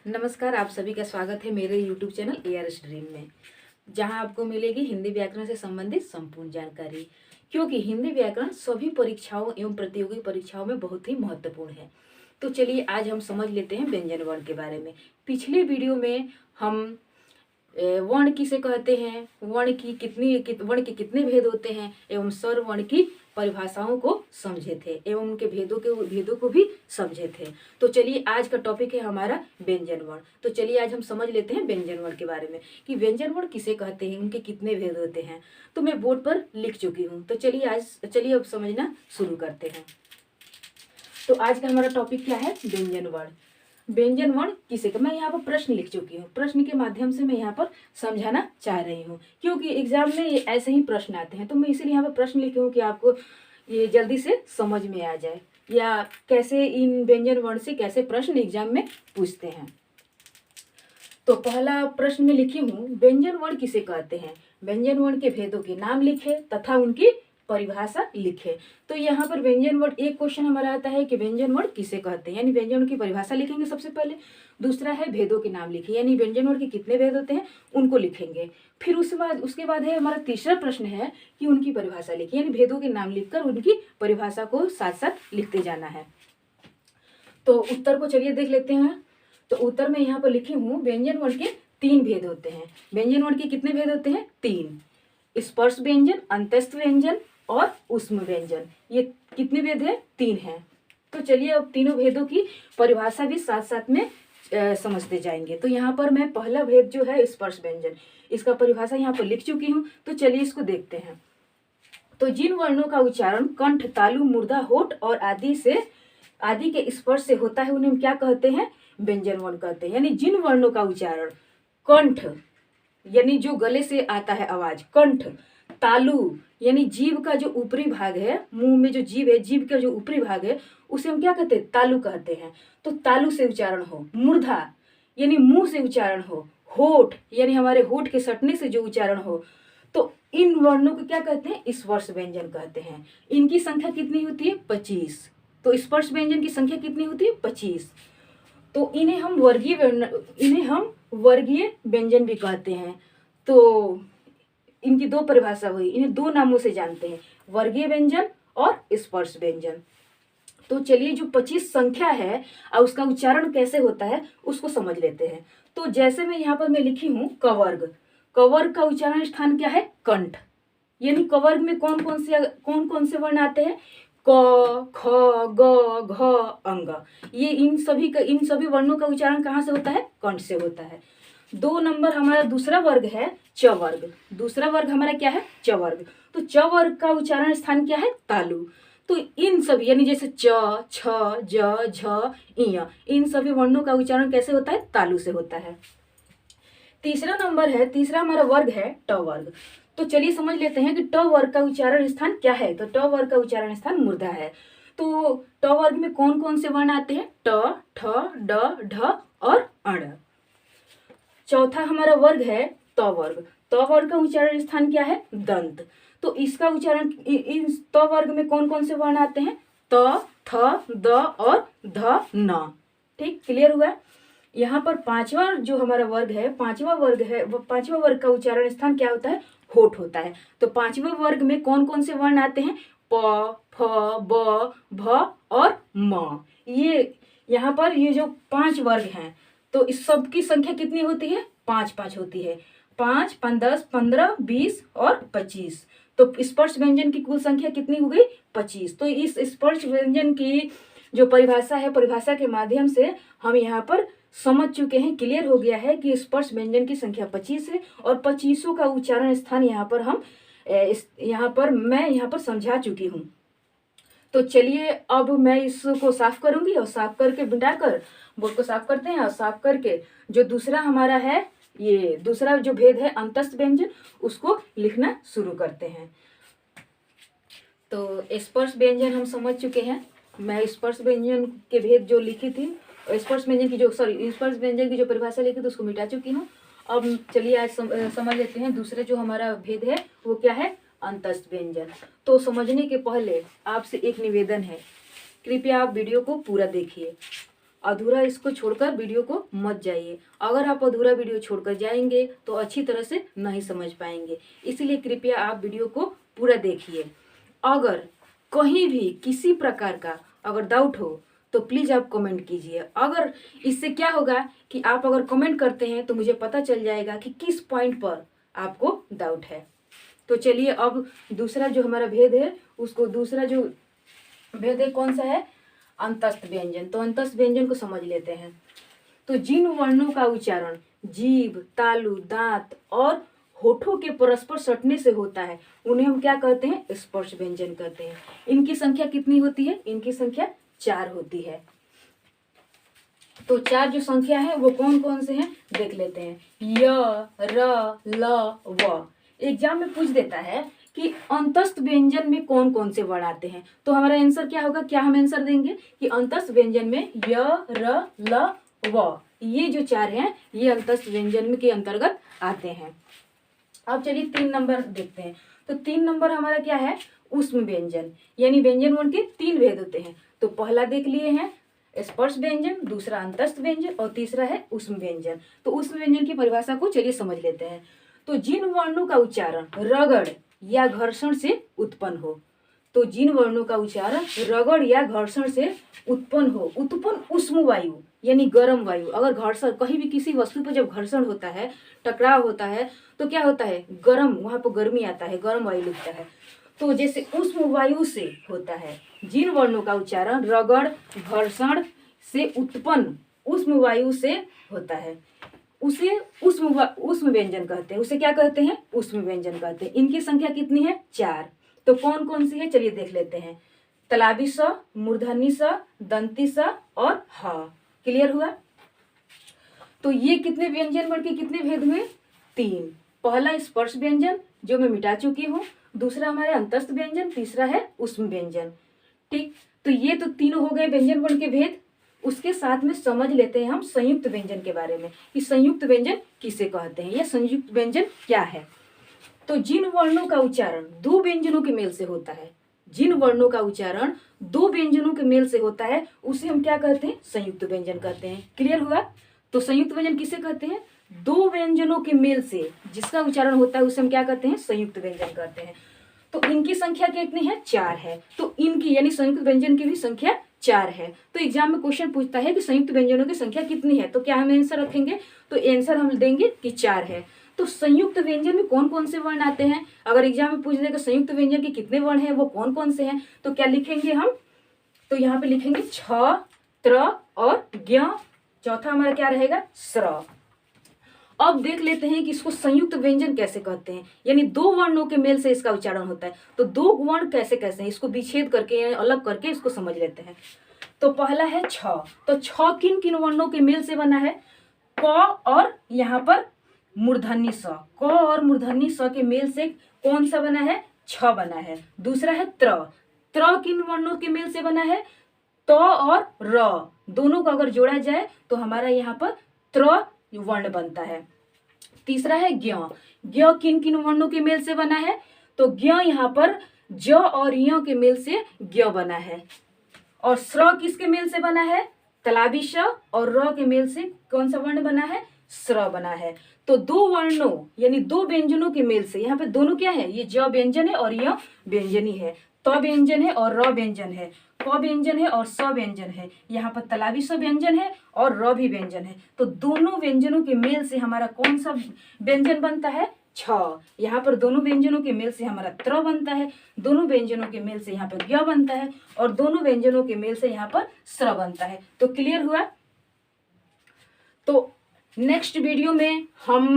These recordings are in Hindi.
नमस्कार, आप सभी का स्वागत है मेरे YouTube चैनल ARS ड्रीम में, जहां आपको मिलेगी हिंदी व्याकरण से संबंधित संपूर्ण जानकारी। क्योंकि हिंदी व्याकरण सभी परीक्षाओं एवं प्रतियोगी परीक्षाओं में बहुत ही महत्वपूर्ण है। तो चलिए आज हम समझ लेते हैं व्यंजन वर्ण के बारे में। पिछले वीडियो में हम वर्ण किसे कहते हैं, वर्ण के कितने भेद होते हैं एवं स्वर वर्ण की परिभाषाओं को समझे थे एवं उनके भेदों को भी समझे थे। तो चलिए आज का टॉपिक है हमारा व्यंजन वर्ण। तो चलिए आज हम समझ लेते हैं व्यंजन वर्ण के बारे में कि व्यंजन वर्ण किसे कहते हैं, उनके कितने भेद होते हैं। तो मैं बोर्ड पर लिख चुकी हूँ। तो चलिए अब समझना शुरू करते हैं। तो आज का हमारा टॉपिक क्या है, व्यंजन वर्ण। व्यंजन वर्ण किसे मैं यहाँ पर प्रश्न लिख चुकी हूँ। प्रश्न के माध्यम से मैं यहाँ पर समझाना चाह रही हूँ, क्योंकि एग्जाम में ऐसे ही प्रश्न आते हैं। तो मैं इसीलिए यहाँ पर प्रश्न लिखी हूँ कि आपको ये जल्दी से समझ में आ जाए, या कैसे इन व्यंजन वर्ण से कैसे प्रश्न एग्जाम में पूछते हैं। तो पहला प्रश्न में लिखी हूँ, व्यंजन वर्ण किसे कहते हैं। व्यंजन वर्ण के भेदों के नाम लिखे तथा उनकी परिभाषा लिखे। तो यहाँ पर व्यंजन वर्ण एक क्वेश्चन हमारा आता है कि व्यंजन वर्ण किसे कहते हैं, यानी व्यंजन वर्ण की परिभाषा लिखेंगे सबसे पहले। दूसरा है भेदों के नाम लिखिए, यानी व्यंजन वर्ण के कितने भेद होते हैं उनको लिखेंगे। फिर उसके बाद है हमारा तीसरा प्रश्न है कि उनकी परिभाषा लिखिए, यानी भेदों के नाम लिखकर उनकी परिभाषा को साथ साथ लिखते जाना है। तो उत्तर को चलिए देख लेते हैं। तो उत्तर में यहाँ पर लिखी हूँ, व्यंजन वर्ण के 3 भेद होते हैं। व्यंजन वर्ण के कितने भेद होते हैं, 3। स्पर्श व्यंजन, अंतस्थ व्यंजन और ऊष्म व्यंजन। ये कितने भेद है, 3 हैं। तो चलिए अब तीनों भेदों की परिभाषा भी साथ साथ में समझते जाएंगे। तो यहाँ पर मैं पहला भेद जो है स्पर्श व्यंजन, इसका परिभाषा यहाँ पर लिख चुकी हूँ। तो चलिए इसको देखते हैं। तो जिन वर्णों का उच्चारण कंठ, तालु, मूर्धा, होठ और आदि के स्पर्श से होता है उन्हें क्या कहते हैं, व्यंजन वर्ण कहते हैं। यानी जिन वर्णों का उच्चारण कंठ यानी जो गले से आता है आवाज, कंठ, तालु यानी जीभ का जो ऊपरी भाग है, मुंह में जो जीभ है, जीभ का जो ऊपरी भाग है उसे हम क्या कहते हैं, तालु कहते हैं। तो तालु से उच्चारण हो। मूर्धा यानी मुंह से उच्चारण हो। होठ यानी हमारे होठ के सटने से जो उच्चारण हो, तो इन वर्णों को क्या कहते हैं, स्पर्श व्यंजन कहते हैं। इनकी संख्या कितनी होती है, 25। तो स्पर्श व्यंजन की संख्या कितनी होती है, 25। तो इन्हें हम वर्गीय व्यंजन भी कहते हैं। तो इनकी 2 परिभाषा हुई, इन्हें 2 नामों से जानते हैं, वर्गीय व्यंजन और स्पर्श व्यंजन। तो चलिए जो 25 संख्या है और उसका उच्चारण कैसे होता है उसको समझ लेते हैं। तो जैसे मैं यहाँ पर लिखी हूँ कवर्ग। कवर्ग का उच्चारण स्थान क्या है, कंठ। यानी कवर्ग में कौन कौन से वर्ण आते हैं, क, ख, ग, घ, अंग। ये इन सभी वर्णों का उच्चारण कहाँ से होता है, कंठ से होता है। 2 नंबर हमारा दूसरा वर्ग है च वर्ग। दूसरा वर्ग हमारा क्या है, च वर्ग। तो च वर्ग का उच्चारण स्थान क्या है, तालु। तो इन सभी यानी जैसे च, छ, ज, झ, इय, इन सभी वर्णों का उच्चारण कैसे होता है, तालु से होता है। तीसरा हमारा वर्ग है ट वर्ग। तो चलिए समझ लेते हैं कि ट वर्ग का उच्चारण स्थान क्या है। तो ट वर्ग का उच्चारण स्थान मूर्धा है। तो ट वर्ग में कौन कौन से वर्ण आते हैं, ट, ठ, ड, ढ और अण। चौथा हमारा वर्ग है त वर्ग। त वर्ग का उच्चारण स्थान क्या है, दंत। तो इसका उच्चारण इन त वर्ग में कौन कौन से वर्ण आते हैं, त, थ, द और ध, न। ठीक, क्लियर हुआ। यहाँ पर पांचवा जो हमारा वर्ग है, पांचवा वर्ग का उच्चारण स्थान क्या होता है, होठ होता है। तो पांचवें वर्ग में कौन कौन से वर्ण आते हैं, प, फ, ब, भ और म। ये यहाँ पर ये जो 5 वर्ग हैं, तो इस सब की संख्या कितनी होती है, 5 होती है। 5, 5, 10, 15, 20 और 25। तो स्पर्श व्यंजन की कुल संख्या कितनी हो गई, 25। तो इस स्पर्श व्यंजन की जो परिभाषा है, परिभाषा के माध्यम से हम यहाँ पर समझ चुके हैं, क्लियर हो गया है कि स्पर्श व्यंजन की संख्या 25 है और 25 का उच्चारण स्थान यहाँ पर मैं समझा चुकी हूँ। तो चलिए अब मैं इसको साफ करूंगी और साफ करके मिटाकर बोर्ड को साफ करते हैं। और साफ करके जो दूसरा हमारा है, ये दूसरा जो भेद है अंतस्थ व्यंजन, उसको लिखना शुरू करते हैं। तो स्पर्श व्यंजन हम समझ चुके हैं। मैं स्पर्श व्यंजन के भेद जो लिखी थी, स्पर्श व्यंजन की जो परिभाषा लिखी थी उसको मिटा चुकी हूँ। अब चलिए आज समझ लेते हैं दूसरा जो हमारा भेद है वो क्या है, अंतस्थ व्यंजन। तो समझने के पहले आपसे एक निवेदन है, कृपया आप वीडियो को पूरा देखिए। अधूरा इसको छोड़कर वीडियो को मत जाइए। अगर आप अधूरा वीडियो छोड़कर जाएंगे तो अच्छी तरह से नहीं समझ पाएंगे, इसलिए कृपया आप वीडियो को पूरा देखिए। अगर कहीं भी किसी प्रकार का अगर डाउट हो तो प्लीज़ आप कमेंट कीजिए। अगर इससे क्या होगा कि आप अगर कमेंट करते हैं तो मुझे पता चल जाएगा कि किस पॉइंट पर आपको डाउट है। तो चलिए अब दूसरा जो हमारा भेद है, उसको दूसरा जो भेद है कौन सा है, अंतस्थ व्यंजन। तो अंतस्थ व्यंजन को समझ लेते हैं। तो जिन वर्णों का उच्चारण जीभ, तालु, दांत और होठों के परस्पर सटने से होता है उन्हें हम क्या कहते हैं, स्पर्श व्यंजन कहते हैं। इनकी संख्या कितनी होती है, इनकी संख्या 4 होती है। तो 4 जो संख्या है वो कौन कौन से हैं देख लेते हैं। य, र, ल, व। एग्जाम में पूछ देता है कि अंतस्थ व्यंजन में कौन कौन से वर्ण आते हैं, तो हमारा आंसर क्या होगा, क्या हम आंसर देंगे कि अंतस्थ व्यंजन में य, र, ल, व, ये जो 4 हैं ये अंतस्थ व्यंजन के अंतर्गत आते हैं। अब चलिए 3 नंबर देखते हैं। तो 3 नंबर हमारा क्या है, ऊष्म व्यंजन, यानी व्यंजन वर्ण के 3 भेद होते हैं। तो पहला देख लिए हैं स्पर्श व्यंजन, दूसरा अंतस्थ व्यंजन और तीसरा है ऊष्म व्यंजन। तो ऊष्म व्यंजन की परिभाषा को चलिए समझ लेते हैं। तो जिन वर्णों का उच्चारण रगड़ या घर्षण से उत्पन्न हो, तो जिन वर्णों का उच्चारण रगड़ या घर्षण से उत्पन्न हो, उत्पन्न ऊष्म वायु यानी गर्म वायु। अगर घर्षण कहीं भी किसी वस्तु पर जब घर्षण होता है, टकराव होता है, तो क्या होता है, गर्म, वहां पर गर्मी आता है, गर्म वायु लिखता है। तो जैसे ऊष्म वायु से होता है, जिन वर्णों का उच्चारण रगड़ घर्षण से उत्पन्न ऊष्म वायु से होता है उसे ऊष्म व्यंजन कहते हैं। उसे क्या कहते हैं, ऊष्म व्यंजन कहते हैं। इनकी संख्या कितनी है, 4। तो कौन कौन सी है चलिए देख लेते हैं। तलाबी स, मूर्धनी स, दंती स और ह। क्लियर हुआ। तो ये कितने व्यंजन वर्ण के कितने भेद हुए, 3। पहला स्पर्श व्यंजन जो मैं मिटा चुकी हूँ, दूसरा हमारे अंतस्थ व्यंजन, तीसरा है ऊष्म व्यंजन। ठीक, तो ये तो तीनों हो गए व्यंजन वर्ण के भेद। उसके साथ में समझ लेते हैं हम संयुक्त व्यंजन के बारे में कि संयुक्त व्यंजन किसे कहते हैं या संयुक्त व्यंजन क्या है। तो जिन वर्णों का उच्चारण 2 व्यंजनों के मेल से होता है, जिन वर्णों का उच्चारण 2 व्यंजनों के मेल से होता है उसे हम क्या कहते हैं, संयुक्त व्यंजन कहते हैं। क्लियर हुआ। तो संयुक्त व्यंजन किसे कहते हैं, 2 व्यंजनों के मेल से जिसका उच्चारण होता है उसे हम क्या कहते हैं, संयुक्त व्यंजन कहते हैं। तो इनकी संख्या कितनी है, 4 है। तो इनकी यानी संयुक्त व्यंजन की भी संख्या 4 है। तो एग्जाम में क्वेश्चन पूछता है कि संयुक्त व्यंजनों की संख्या कितनी है, तो क्या हम आंसर रखेंगे, तो आंसर हम देंगे कि 4 है। तो संयुक्त व्यंजन में कौन कौन से वर्ण आते हैं, अगर एग्जाम में पूछ देगा संयुक्त व्यंजन के कितने वर्ण हैं, वो कौन कौन से हैं, तो क्या लिखेंगे हम, तो यहाँ पे लिखेंगे छ, त्र और ज्ञ। चौथा हमारा क्या रहेगा, स्र। अब देख लेते हैं कि इसको संयुक्त व्यंजन कैसे कहते हैं, यानी 2 वर्णों के मेल से इसका उच्चारण होता है। तो 2 वर्ण कैसे कैसे हैं, इसको विच्छेद करके अलग करके इसको समझ लेते हैं। तो पहला है छ। तो छ किन किन वर्णों के मेल से बना है, क और यहाँ पर मूर्धन्य स, क और मूर्धन्य स के मेल से कौन सा बना है, छ बना है। दूसरा है त्र। त्र किन वर्णों के मेल से बना है, त और र, दोनों को अगर जोड़ा जाए तो हमारा यहाँ पर त्र वर्ण बनता है। तीसरा है ज्ञ। ज्ञ किन किन वर्णों के मेल से बना है, तो ज्ञ यहाँ पर ज और य के मेल से ज्ञ बना है। और स्र किसके मेल से बना है, तलाबी श और र के मेल से कौन सा वर्ण बना है, स्र बना है। तो 2 वर्णों यानी 2 व्यंजनों के मेल से, यहाँ पे दोनों क्या है, ये ज व्यंजन है और य व्यंजनी है, त व्यंजन है और र व्यंजन है, क व्यंजन है और स व्यंजन है, यहाँ पर तलाबी स व्यंजन है और र भी व्यंजन है। तो दोनों व्यंजनों के मेल से हमारा कौन सा व्यंजन बनता है, छ। यहाँ पर दोनों व्यंजनों के मेल से हमारा त्र बनता है, दोनों व्यंजनों के मेल से यहाँ पर ज्ञ बनता है और दोनों व्यंजनों के मेल से यहाँ पर स्र बनता है। तो क्लियर हुआ। तो नेक्स्ट वीडियो में हम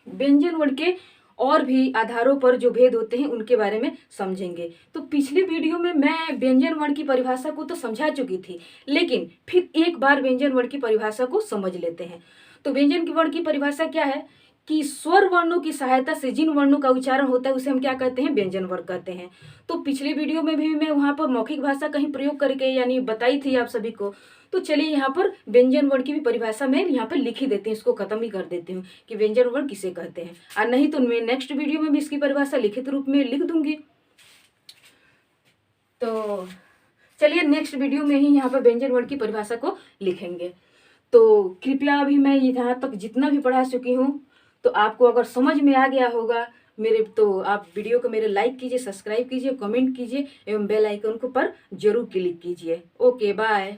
व्यंजन वर्ण के और भी आधारों पर जो भेद होते हैं उनके बारे में समझेंगे। तो पिछले वीडियो में मैं व्यंजन वर्ण की परिभाषा को तो समझा चुकी थी, लेकिन फिर एक बार व्यंजन वर्ण की परिभाषा को समझ लेते हैं। तो व्यंजन की वर्ण की परिभाषा क्या है कि स्वर वर्णों की सहायता से जिन वर्णों का उच्चारण होता है उसे हम क्या कहते हैं, व्यंजन वर्ण कहते हैं। तो पिछले वीडियो में भी मैं वहां पर मौखिक भाषा कहीं प्रयोग करके यानी बताई थी आप सभी को। तो चलिए यहाँ पर व्यंजन वर्ण की भी परिभाषा मैं यहाँ पर लिख ही देती हूँ, इसको खत्म ही कर देती हूँ कि व्यंजन वर्ण किसे कहते हैं। और नहीं तो मैं नेक्स्ट वीडियो में भी इसकी परिभाषा लिखित रूप में लिख दूंगी। तो चलिए नेक्स्ट वीडियो में ही यहाँ पर व्यंजन वर्ण की परिभाषा को लिखेंगे। तो कृपया अभी मैं यहाँ तक जितना भी पढ़ा चुकी हूँ, तो आपको अगर समझ में आ गया होगा मेरे, तो आप वीडियो को मेरे लाइक कीजिए, सब्सक्राइब कीजिए, कमेंट कीजिए एवं बेल आइकन को पर जरूर क्लिक कीजिए। Okay bye.